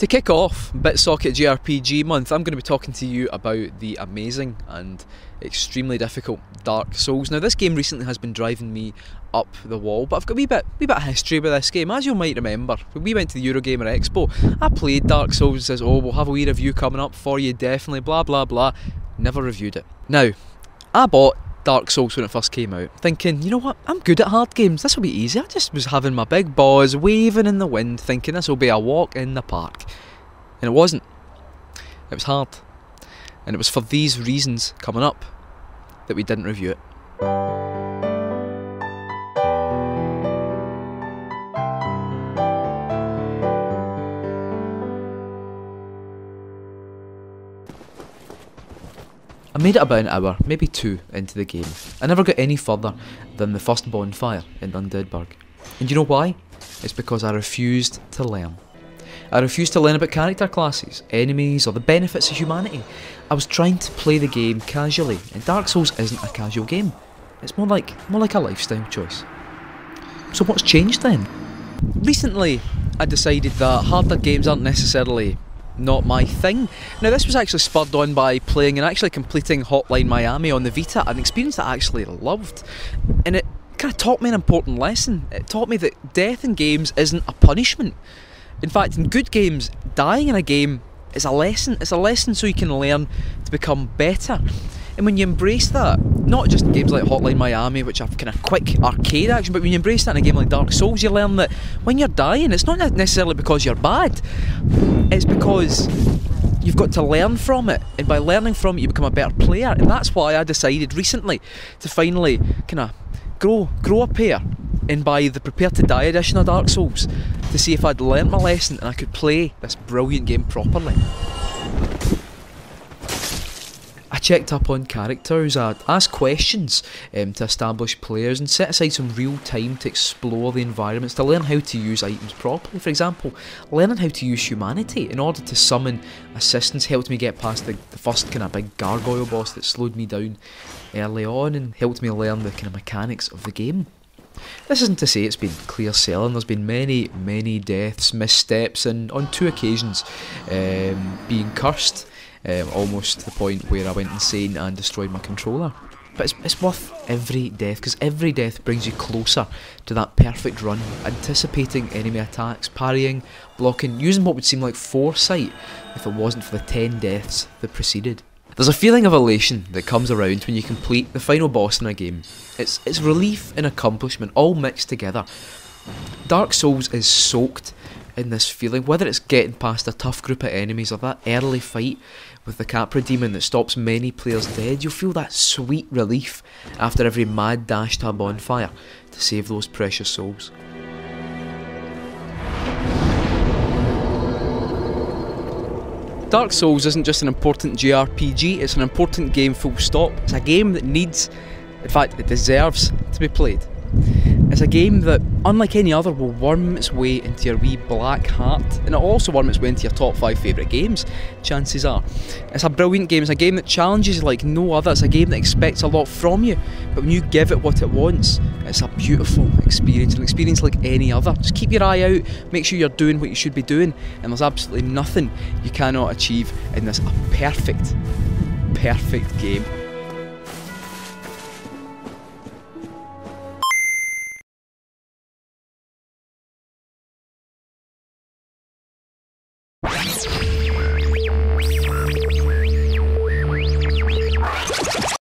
To kick off Bit Socket JRPG month, I'm going to be talking to you about the amazing and extremely difficult Dark Souls. Now, this game recently has been driving me up the wall, but I've got a wee bit of history with this game. As you might remember, when we went to the Eurogamer Expo, I played Dark Souls and says, oh, we'll have a wee review coming up for you, definitely, blah blah blah. Never reviewed it. Now, I bought Dark Souls when it first came out, thinking, you know what, I'm good at hard games, this will be easy. I just was having my big balls waving in the wind, thinking this will be a walk in the park. And it wasn't. It was hard. And it was for these reasons coming up that we didn't review it. I made it about an hour, maybe two, into the game. I never got any further than the first bonfire in Undeadburg. And you know why? It's because I refused to learn. I refused to learn about character classes, enemies, or the benefits of humanity. I was trying to play the game casually, and Dark Souls isn't a casual game. It's more like a lifestyle choice. So what's changed then? Recently, I decided that harder games aren't necessarily not my thing. Now, this was actually spurred on by playing and actually completing Hotline Miami on the Vita, an experience that I actually loved. And it kind of taught me an important lesson. It taught me that death in games isn't a punishment. In fact, in good games, dying in a game is a lesson. It's a lesson so you can learn to become better. And when you embrace that, not just in games like Hotline Miami, which are kind of quick arcade action, but when you embrace that in a game like Dark Souls, you learn that when you're dying, it's not necessarily because you're bad. It's because you've got to learn from it. And by learning from it, you become a better player. And that's why I decided recently to finally kind of grow up here and buy the Prepare to Die edition of Dark Souls to see if I'd learnt my lesson and I could play this brilliant game properly. I checked up on characters, I'd asked questions to establish players and set aside some real time to explore the environments, to learn how to use items properly. For example, learning how to use humanity in order to summon assistance helped me get past the first kind of big gargoyle boss that slowed me down early on and helped me learn the kind of mechanics of the game. This isn't to say it's been clear sailing. There's been many deaths, missteps, and on two occasions being cursed. Almost to the point where I went insane and destroyed my controller. But it's worth every death, because every death brings you closer to that perfect run, anticipating enemy attacks, parrying, blocking, using what would seem like foresight if it wasn't for the 10 deaths that preceded. There's a feeling of elation that comes around when you complete the final boss in a game. It's relief and accomplishment all mixed together. Dark Souls is soaked in this feeling, whether it's getting past a tough group of enemies or that early fight with the Capra demon that stops many players dead. You'll feel that sweet relief after every mad dash to a bonfire to save those precious souls. Dark Souls isn't just an important JRPG, it's an important game full stop. It's a game that needs, in fact it deserves to be played. It's a game that, unlike any other, will worm its way into your wee black heart, and it'll also worm its way into your top 5 favourite games, chances are. It's a brilliant game, it's a game that challenges you like no other, it's a game that expects a lot from you, but when you give it what it wants, it's a beautiful experience, an experience like any other. Just keep your eye out, make sure you're doing what you should be doing, and there's absolutely nothing you cannot achieve in this perfect game.